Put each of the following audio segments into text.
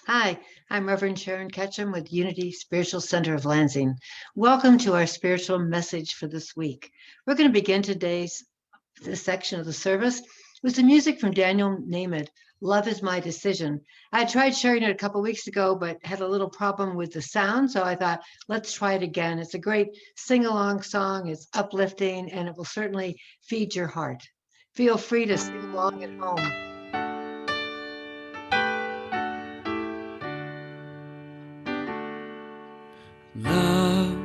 Hi, I'm Reverend Sharon Ketchum with Unity Spiritual Center of Lansing. Welcome to our spiritual message for this week. We're going to begin today's this section of the service with the music from Daniel Nahmod, Love is My Decision. I tried sharing it a couple weeks ago, but had a little problem with the sound, so I thought, let's try it again. It's a great sing-along song, it's uplifting, and it will certainly feed your heart. Feel free to sing along at home. Love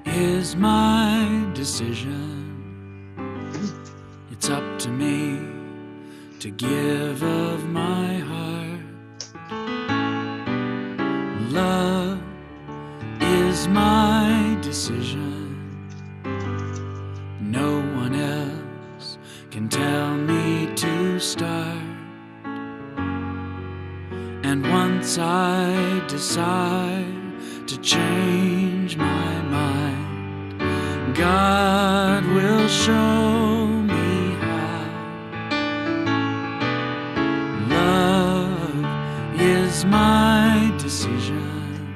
is my decision. It's up to me to give of my heart. Love is my decision. No one else can tell me to start. And once I decide to change my mind, God will show me how. Love is my decision,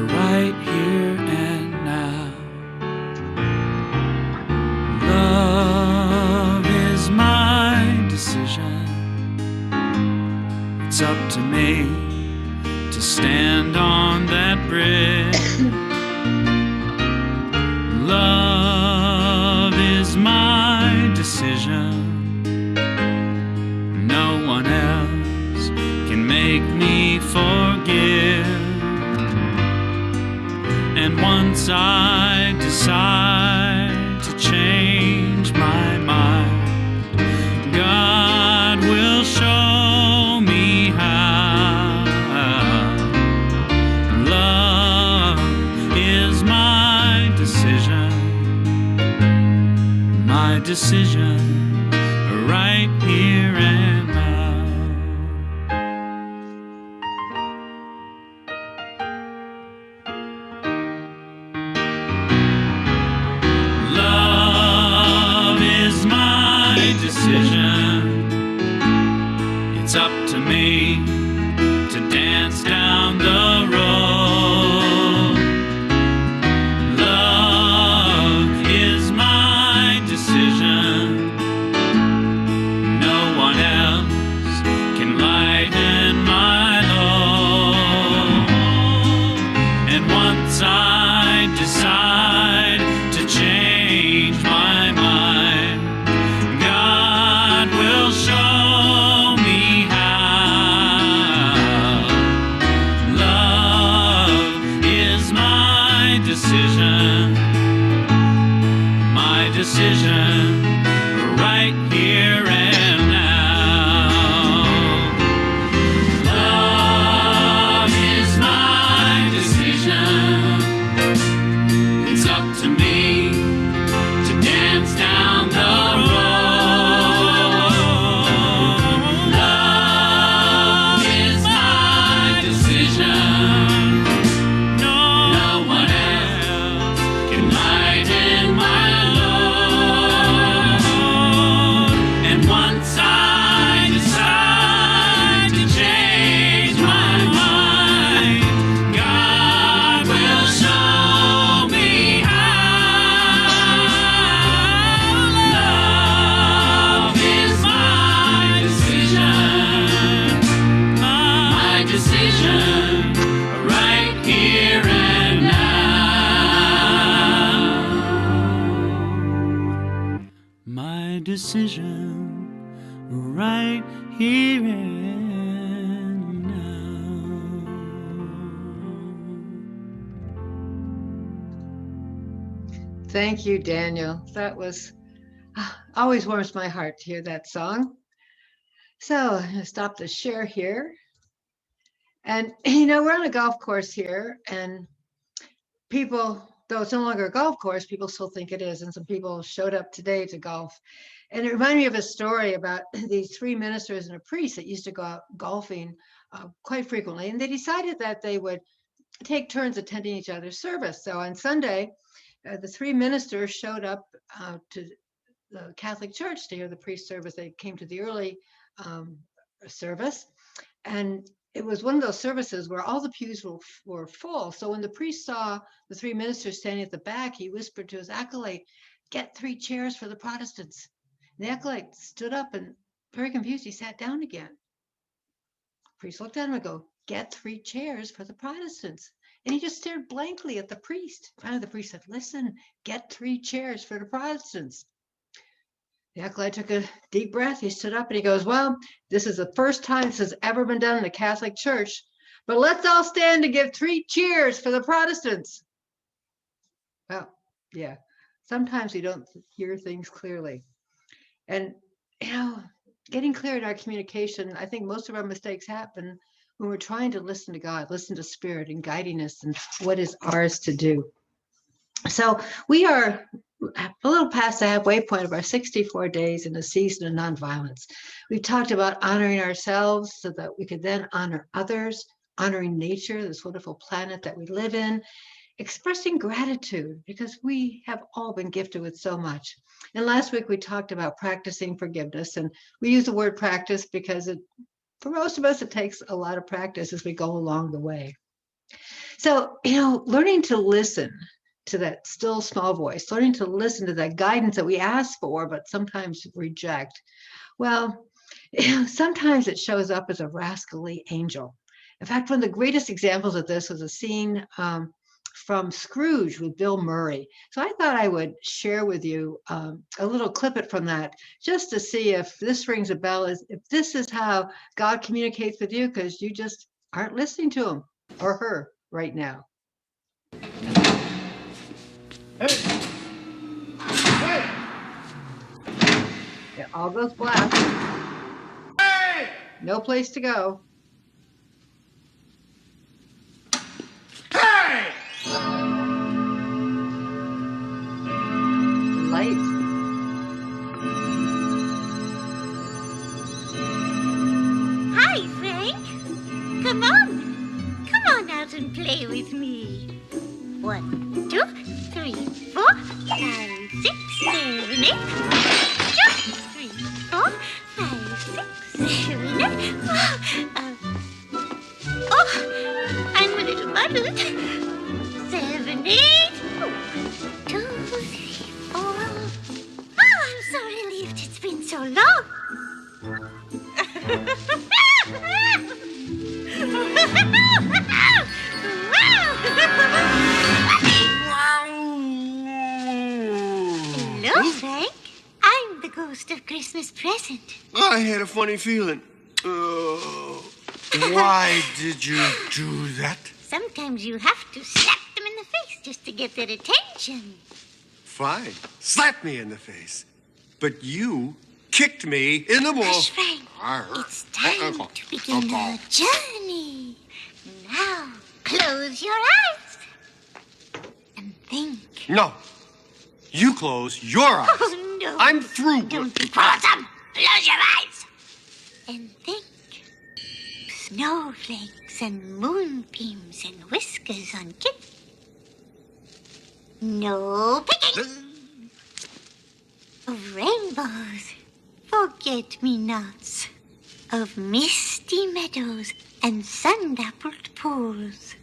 right here and now. Love is my decision. It's up to me to stand on that bridge. Love is my decision. No one else can make me forgive. And once I decide to change my mind, God will show me how. Love is my decision, right here and now. Love is my decision. It's up to me to dance down the road. Love is my decision. No one else can lighten my load. And once I decide to change my mind, God will show me how. Love is my decision, right here and now. Love is my decision. It's up to me to dance down the road. Love is my decision. No one else can lighten my load. And once I decide to change my mind, God will show me how. Love is my decision, right here and now. My decision, right here and now. Thank you, Daniel. That was always warms my heart to hear that song. So I'm going to stop the share here. And, we're on a golf course here, and people, though it's no longer a golf course, people still think it is. And some people showed up today to golf. And it reminded me of a story about these three ministers and a priest that used to go out golfing quite frequently. And they decided that they would take turns attending each other's service. So on Sunday, the three ministers showed up to the Catholic Church to hear the priest service. They came to the early service. And it was one of those services where all the pews were full. So when the priest saw the three ministers standing at the back, he whispered to his acolyte, "Get 3 chairs for the Protestants." And the acolyte stood up and, very confused, he sat down again. The priest looked at him and go, "Get 3 chairs for the Protestants." And he just stared blankly at the priest. Finally, the priest said, "Listen, get 3 chairs for the Protestants." The acolyte took a deep breath. He stood up and he goes, "Well, this is the first time this has ever been done in the Catholic Church, but let's all stand to give 3 cheers for the Protestants." Well, yeah, sometimes we don't hear things clearly. And, getting clear in our communication, I think most of our mistakes happen when we're trying to listen to God, listen to Spirit and guiding us and what is ours to do. So we are a little past the halfway point of our 64 days in the season of nonviolence. We've talked about honoring ourselves so that we could then honor others, honoring nature, this wonderful planet that we live in, expressing gratitude because we have all been gifted with so much. And last week we talked about practicing forgiveness, and we use the word practice because for most of us, it takes a lot of practice as we go along the way. So, learning to listen to that still small voice, learning to listen to that guidance that we ask for, but sometimes reject. Well, sometimes it shows up as a rascally angel. In fact, one of the greatest examples of this was a scene from Scrooge with Bill Murray. So I thought I would share with you a little clip from that just to see if this rings a bell, if this is how God communicates with you, because you just aren't listening to him or her right now. Hey! Hey! It all goes black. Hey! No place to go. Hey! Light. Hi, Frank. Come on out and play with me. 1, 2, 3, 4, 5, 6, 7, 8. 2, 3, 4, 5, 6, 7, 8. I'm a little muddled. 7, 8. 2, 3, 4. I'm so relieved it's been so long. Hello, Frank. I'm the ghost of Christmas present. I had a funny feeling. Why did you do that? Sometimes you have to slap them in the face just to get their attention. Fine. Slap me in the face. But you kicked me in the balls. Hush, Frank. It's time to begin our journey. Now, close your eyes and think. No. You close your eyes. Oh, no. I'm through. Don't be bothersome. Close your eyes and think. Snowflakes and moonbeams and whiskers on Kit. No picking. Of rainbows, forget-me-nots, of misty meadows and sun-dappled pools.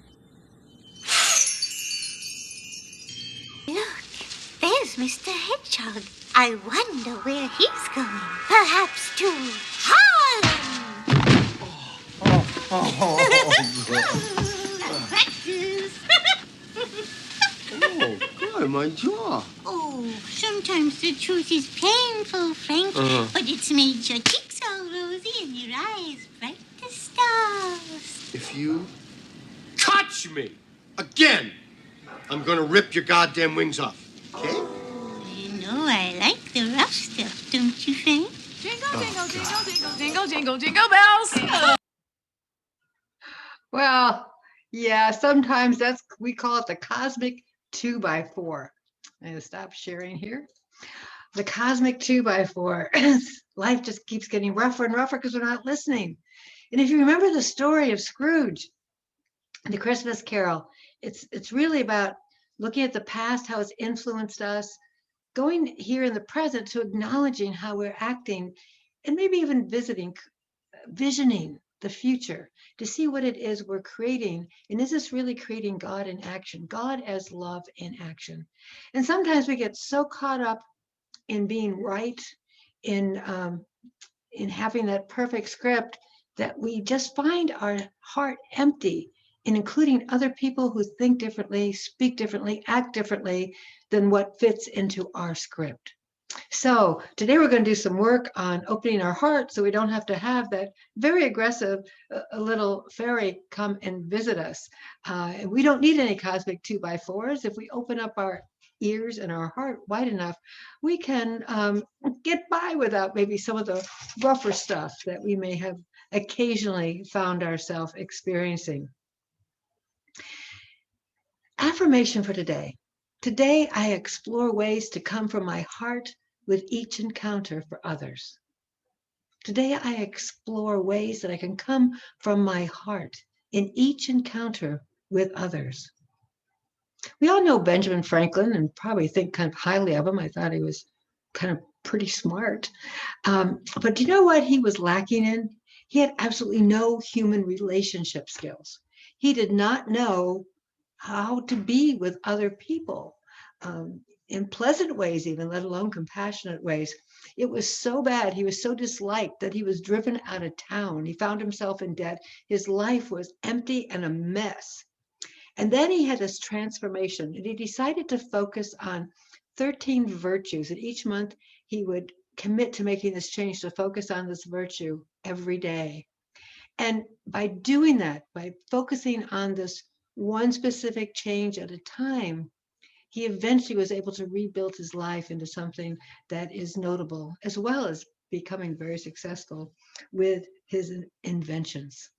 Look, there's Mr. Hedgehog. I wonder where he's going. Perhaps to Holland. Practice. Oh, God, my jaw. Oh, sometimes the truth is painful, Frank, but it's made your cheeks all rosy and your eyes bright as stars. If you touch me again, I'm going to rip your goddamn wings off. Okay? Oh, you know I like the rough stuff, don't you, Frank? Jingle, jingle, jingle, jingle, jingle, jingle, jingle bells. Well, yeah, sometimes we call it the cosmic 2x4. I'm going to stop sharing here. The cosmic 2x4. Life just keeps getting rougher and rougher because we're not listening. And if you remember the story of Scrooge, the Christmas Carol, it's really about looking at the past, how it's influenced us, going here in the present to acknowledging how we're acting and maybe even visioning the future to see what it is we're creating. And is this really creating God in action? God as love in action. And sometimes we get so caught up in being right, in having that perfect script, that we just find our heart empty in including other people who think differently, speak differently, act differently than what fits into our script. So today we're going to do some work on opening our heart so we don't have to have that very aggressive little fairy come and visit us. And we don't need any cosmic 2x4s. If we open up our ears and our heart wide enough, we can get by without maybe some of the rougher stuff that we may have occasionally found ourselves experiencing. Affirmation for today. Today, I explore ways to come from my heart with each encounter for others. Today, I explore ways that I can come from my heart in each encounter with others. We all know Benjamin Franklin and probably think kind of highly of him. I thought he was kind of pretty smart. But do you know what he was lacking in? He had absolutely no human relationship skills. He did not know how to be with other people in pleasant ways, even, let alone compassionate ways. It was so bad. He was so disliked that he was driven out of town. He found himself in debt. His life was empty and a mess. And then he had this transformation, and he decided to focus on 13 virtues. And each month he would commit to making this change to focus on this virtue every day. And by doing that, by focusing on this one specific change at a time, he eventually was able to rebuild his life into something that is notable, as well as becoming very successful with his inventions.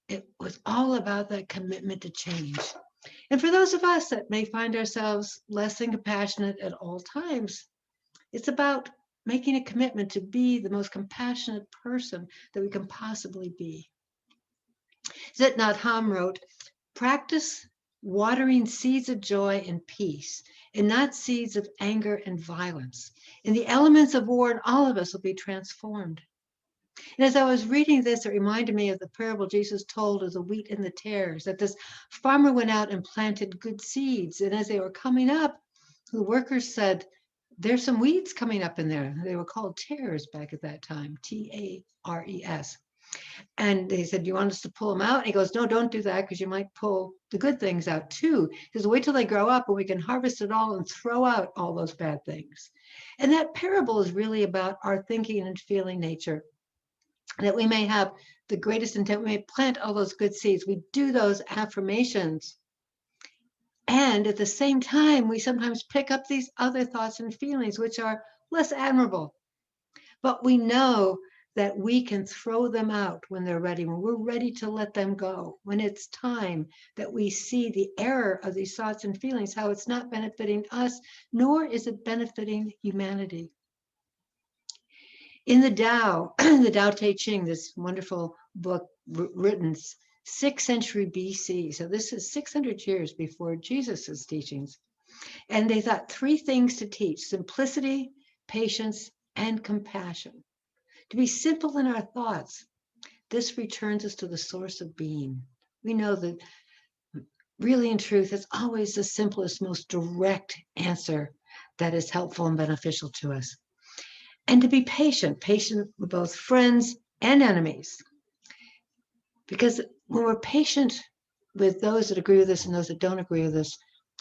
It was all about that commitment to change. And for those of us that may find ourselves less than compassionate at all times, it's about making a commitment to be the most compassionate person that we can possibly be. Thich Nhat wrote, practice watering seeds of joy and peace, and not seeds of anger and violence. And the elements of war in all of us will be transformed. And as I was reading this, it reminded me of the parable Jesus told of the wheat and the tares, that this farmer went out and planted good seeds. And as they were coming up, the workers said, there's some weeds coming up in there. They were called tares back at that time, Tares. And they said, do you want us to pull them out? And he goes, no, don't do that, because you might pull the good things out too. He says, wait till they grow up and we can harvest it all and throw out all those bad things. And that parable is really about our thinking and feeling nature, that we may have the greatest intent. We may plant all those good seeds. We do those affirmations. And at the same time, we sometimes pick up these other thoughts and feelings, which are less admirable. But we know that we can throw them out when they're ready, when we're ready to let them go, when it's time that we see the error of these thoughts and feelings, how it's not benefiting us, nor is it benefiting humanity. In the Tao, the Tao Te Ching, this wonderful book written 6th century BC, so this is 600 years before Jesus's teachings, and they thought 3 things to teach: simplicity, patience, and compassion. To be simple in our thoughts, this returns us to the source of being. We know that really in truth, it's always the simplest, most direct answer that is helpful and beneficial to us. And to be patient with both friends and enemies. Because when we're patient with those that agree with us and those that don't agree with us,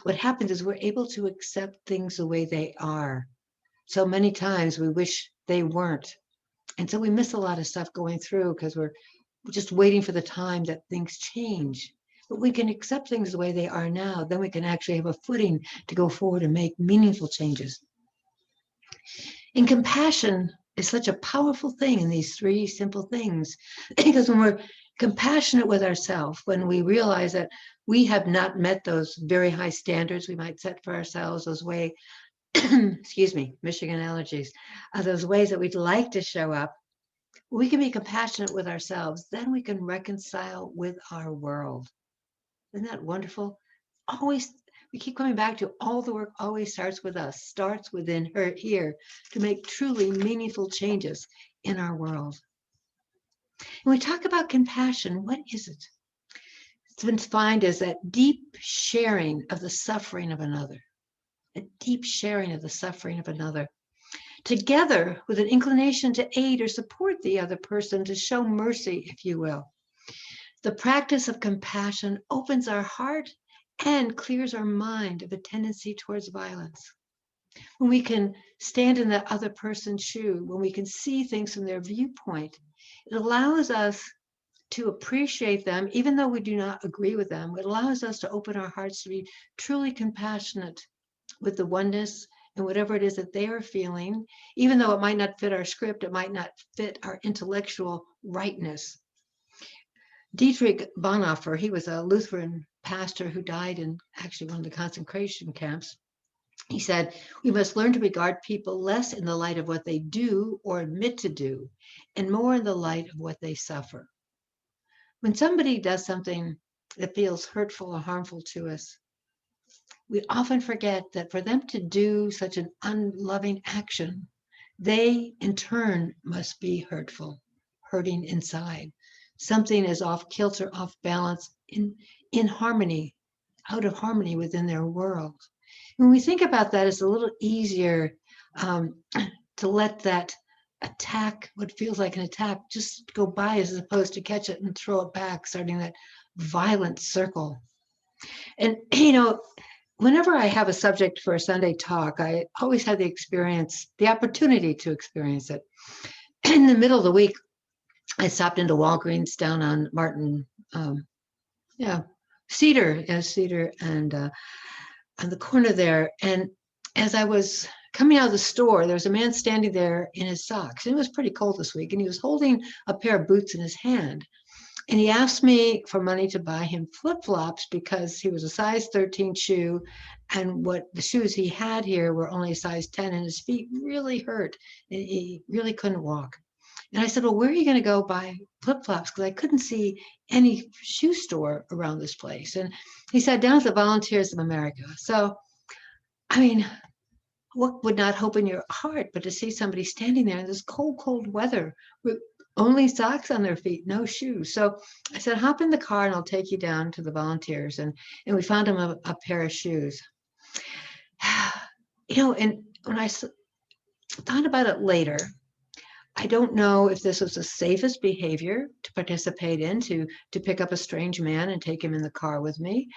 what happens is we're able to accept things the way they are. So many times we wish they weren't. And so we miss a lot of stuff going through because we're just waiting for the time that things change. But we can accept things the way they are now. Then we can actually have a footing to go forward and make meaningful changes. And compassion is such a powerful thing in these 3 simple things, because when we're compassionate with ourselves, when we realize that we have not met those very high standards we might set for ourselves, those way, excuse me, Michigan allergies, those ways that we'd like to show up, we can be compassionate with ourselves. Then we can reconcile with our world. Isn't that wonderful? Always We keep coming back to all the work always starts with us, starts within her here to make truly meaningful changes in our world. When we talk about compassion, what is it? It's been defined as that deep sharing of the suffering of another, a deep sharing of the suffering of another, together with an inclination to aid or support the other person, to show mercy, if you will. The practice of compassion opens our heart and clears our mind of a tendency towards violence. When we can stand in the other person's shoe, when we can see things from their viewpoint, it allows us to appreciate them, even though we do not agree with them. It allows us to open our hearts to be truly compassionate with the oneness and whatever it is that they are feeling, even though it might not fit our script, it might not fit our intellectual rightness. Dietrich Bonhoeffer, he was a Lutheran pastor who died in actually one of the concentration camps. He said, we must learn to regard people less in the light of what they do or admit to do, and more in the light of what they suffer. When somebody does something that feels hurtful or harmful to us, we often forget that for them to do such an unloving action, they in turn must be hurtful, hurting inside. Something is off kilter, off balance, in harmony, out of harmony within their world. When we think about that, it's a little easier to let that attack, what feels like an attack, just go by as opposed to catch it and throw it back, starting that violent circle. And, whenever I have a subject for a Sunday talk, I always have the opportunity to experience it. In the middle of the week, I stopped into Walgreens down on Martin, Cedar, and on the corner there. And as I was coming out of the store, there was a man standing there in his socks. It was pretty cold this week, and he was holding a pair of boots in his hand. And he asked me for money to buy him flip-flops because he was a size 13 shoe, and what the shoes he had here were only a size 10, and his feet really hurt. And he really couldn't walk. And I said, well, where are you going to go buy flip-flops? Because I couldn't see any shoe store around this place. And he said, down at the Volunteers of America. So, I mean, what would not hope in your heart but to see somebody standing there in this cold, cold weather with only socks on their feet, no shoes. So I said, hop in the car and I'll take you down to the Volunteers. And we found him a pair of shoes. And when I thought about it later, I don't know if this was the safest behavior to participate in, to pick up a strange man and take him in the car with me.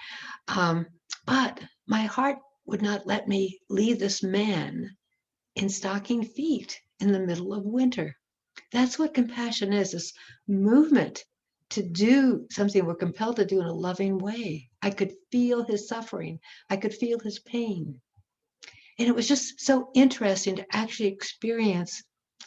But my heart would not let me leave this man in stocking feet in the middle of winter. That's what compassion is, this movement to do something we're compelled to do in a loving way. I could feel his suffering. I could feel his pain. And it was just so interesting to actually experience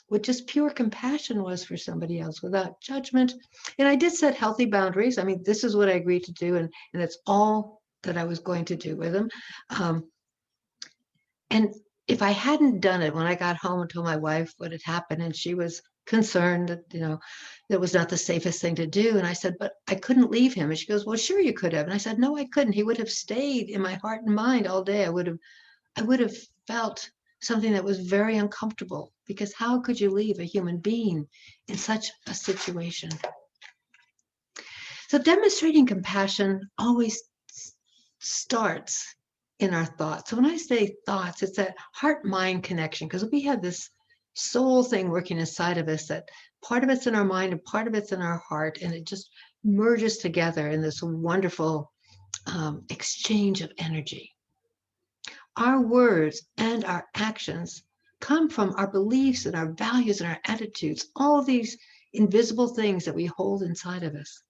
what just pure compassion was for somebody else without judgment. And I did set healthy boundaries. I mean, this is what I agreed to do, and that's all that I was going to do with him. And if I hadn't done it, when I got home and told my wife what had happened, and she was concerned that, that was not the safest thing to do. And I said, but I couldn't leave him. And she goes, well, sure you could have. And I said, no, I couldn't. He would have stayed in my heart and mind all day. I would have felt something that was very uncomfortable, because how could you leave a human being in such a situation? So demonstrating compassion always starts in our thoughts. So when I say thoughts, it's that heart-mind connection, because we have this soul thing working inside of us, that part of it's in our mind and part of it's in our heart, and it just merges together in this wonderful exchange of energy. Our words and our actions come from our beliefs and our values and our attitudes, all of these invisible things that we hold inside of us.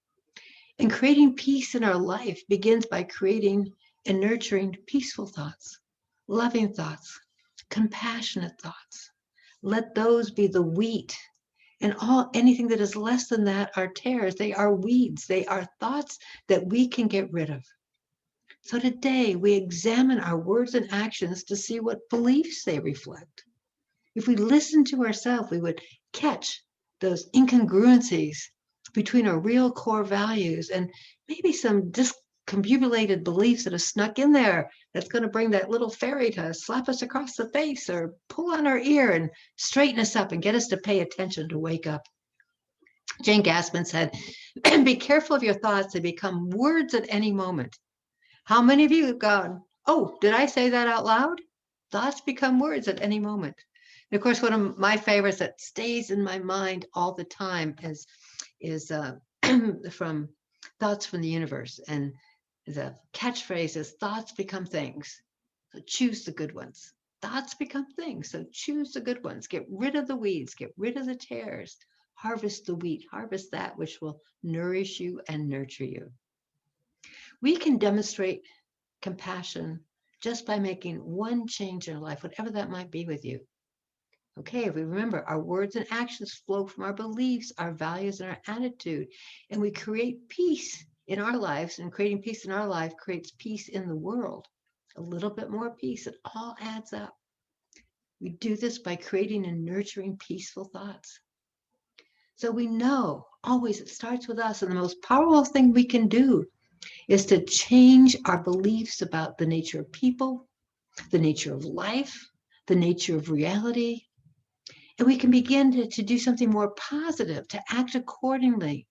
And creating peace in our life begins by creating and nurturing peaceful thoughts, loving thoughts, compassionate thoughts. Let those be the wheat. And anything that is less than that are tares. They are weeds. They are thoughts that we can get rid of. So today we examine our words and actions to see what beliefs they reflect. If we listen to ourselves, we would catch those incongruencies between our real core values and maybe some accumulated beliefs that are snuck in there that's going to bring that little fairy to slap us across the face or pull on our ear and straighten us up and get us to pay attention, to wake up. Jane Gassman said, be careful of your thoughts. They become words at any moment. How many of you have gone, oh, did I say that out loud? Thoughts become words at any moment. And of course, one of my favorites that stays in my mind all the time is from Thoughts from the Universe. And the catchphrase is, thoughts become things. So choose the good ones. Thoughts become things. So choose the good ones. Get rid of the weeds. Get rid of the tares. Harvest the wheat. Harvest that which will nourish you and nurture you. We can demonstrate compassion just by making one change in our life, whatever that might be with you. Okay, if we remember, our words and actions flow from our beliefs, our values, and our attitude, and we create peace in our lives, and creating peace in our life creates peace in the world. A little bit more peace, it all adds up. We do this by creating and nurturing peaceful thoughts. So we know always it starts with us, and the most powerful thing we can do is to change our beliefs about the nature of people, the nature of life, the nature of reality. And we can begin to do something more positive, to act accordingly,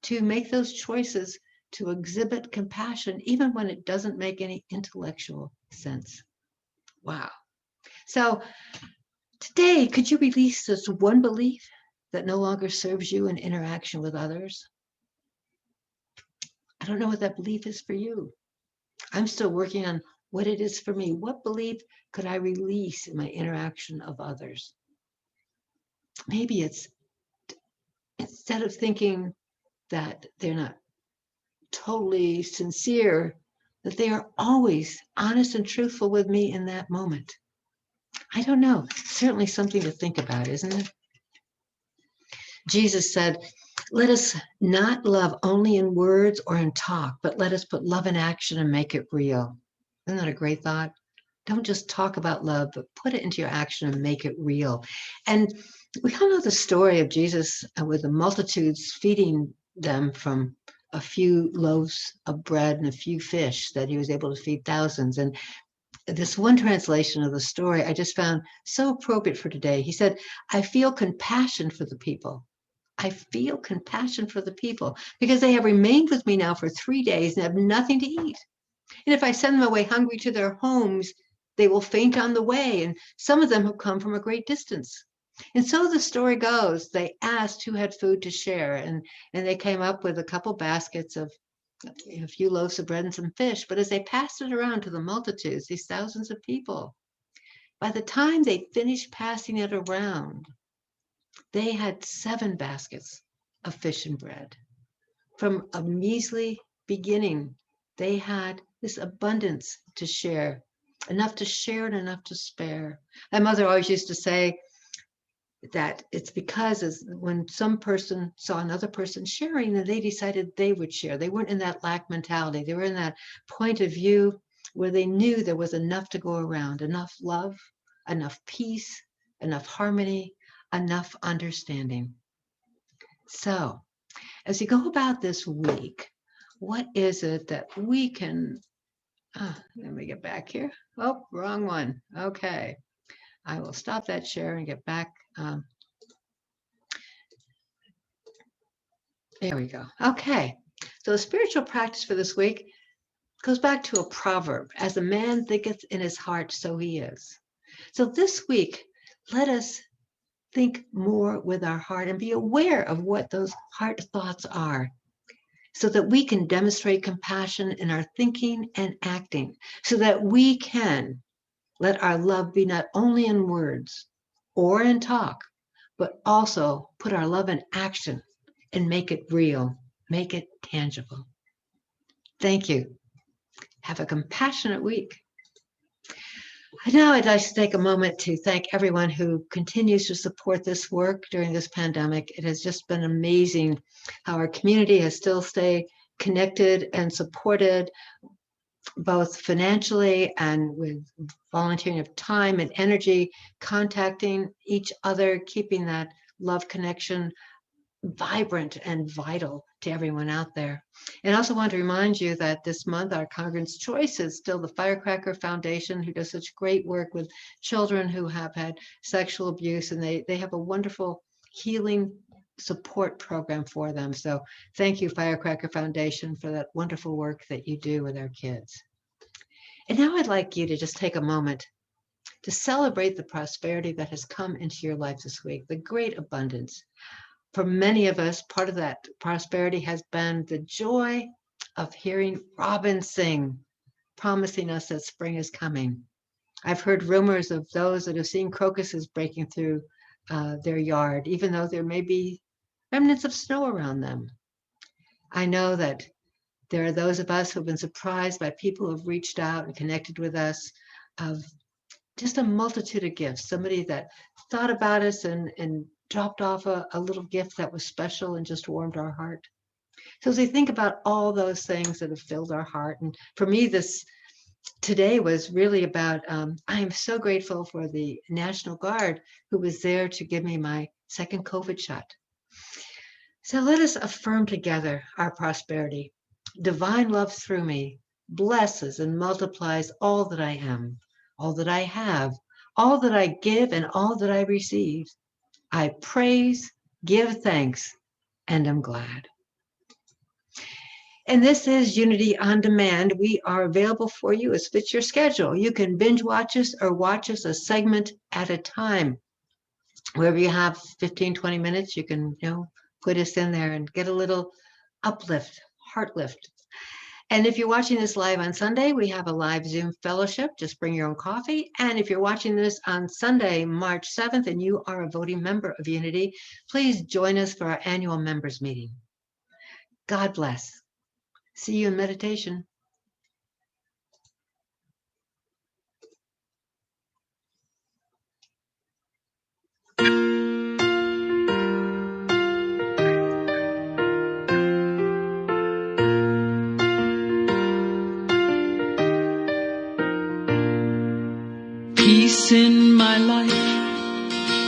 to make those choices, to exhibit compassion, even when it doesn't make any intellectual sense. Wow. So today, could you release this one belief that no longer serves you in interaction with others? I don't know what that belief is for you. I'm still working on what it is for me. What belief could I release in my interaction of others? Maybe it's, instead of thinking that they're not totally sincere, that they are always honest and truthful with me in that moment. I don't know. Certainly something to think about, isn't it? Jesus said, let us not love only in words or in talk, but let us put love in action and make it real. Isn't that a great thought? Don't just talk about love, but put it into your action and make it real. And we all know the story of Jesus with the multitudes, feeding them from a few loaves of bread and a few fish, that he was able to feed thousands. And this one translation of the story I just found so appropriate for today. He said, I feel compassion for the people. I feel compassion for the people because they have remained with me now for 3 days and have nothing to eat. And if I send them away hungry to their homes, they will faint on the way. And some of them have come from a great distance. And so the story goes, they asked who had food to share. And they came up with a couple baskets of a few loaves of bread and some fish. But as they passed it around to the multitudes, these thousands of people, by the time they finished passing it around, they had 7 baskets of fish and bread. From a measly beginning, they had this abundance to share, enough to share and enough to spare. My mother always used to say that it's because when some person saw another person sharing, that they decided they would share. They weren't in that lack mentality. They were in that point of view where they knew there was enough to go around, enough love, enough peace, enough harmony, enough understanding. So as you go about this week, what is it that we can, let me get back here. Oh, wrong one. Okay. I will stop that share and get back. There we go. Okay. So the spiritual practice for this week goes back to a proverb. As a man thinketh in his heart, so he is. So this week, let us think more with our heart and be aware of what those heart thoughts are, so that we can demonstrate compassion in our thinking and acting, so that we can let our love be not only in words or in talk, but also put our love in action and make it real, make it tangible. Thank you. Have a compassionate week. Now I'd like to take a moment to thank everyone who continues to support this work during this pandemic. It has just been amazing how our community has still stayed connected and supported, both financially and with volunteering of time and energy, contacting each other, keeping that love connection vibrant and vital to everyone out there. And I also want to remind you that this month our Congregant's Choice is still the Firecracker Foundation, who does such great work with children who have had sexual abuse, and they have a wonderful healing support program for them. So thank you, Firecracker Foundation, for that wonderful work that you do with our kids. And now I'd like you to just take a moment to celebrate the prosperity that has come into your life this week, the great abundance. For many of us, part of that prosperity has been the joy of hearing robins sing, promising us that spring is coming. I've heard rumors of those that have seen crocuses breaking through their yard, even though there may be remnants of snow around them. I know that there are those of us who have been surprised by people who have reached out and connected with us of just a multitude of gifts, somebody that thought about us and dropped off a little gift that was special and just warmed our heart. So as we think about all those things that have filled our heart, and for me, this today was really about, I am so grateful for the National Guard who was there to give me my second COVID shot. So let us affirm together our prosperity. Divine love through me blesses and multiplies all that I am, all that I have, all that I give, and all that I receive. I praise, give thanks, and am glad. And this is Unity on Demand. We are available for you as fits your schedule. You can binge watch us or watch us a segment at a time. Wherever you have 15, 20 minutes, you can put us in there and get a little uplift, heart lift. And if you're watching this live on Sunday, we have a live Zoom fellowship. Just bring your own coffee. And if you're watching this on Sunday, March 7th, and you are a voting member of Unity, please join us for our annual members meeting. God bless. See you in meditation. Peace in my life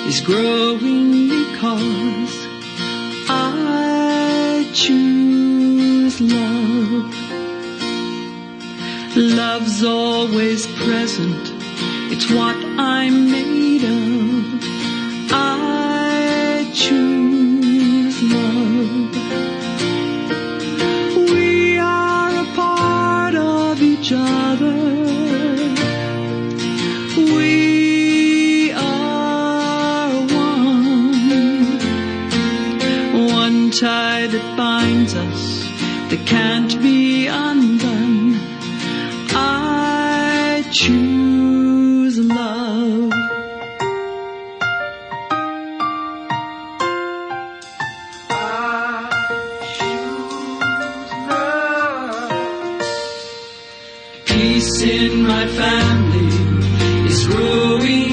is growing because I choose love. Love's always present, it's what I'm made of. I choose love. We are a part of each other. We are one tie that binds us, that can't be undone. I choose love. I choose love. Peace in my family is growing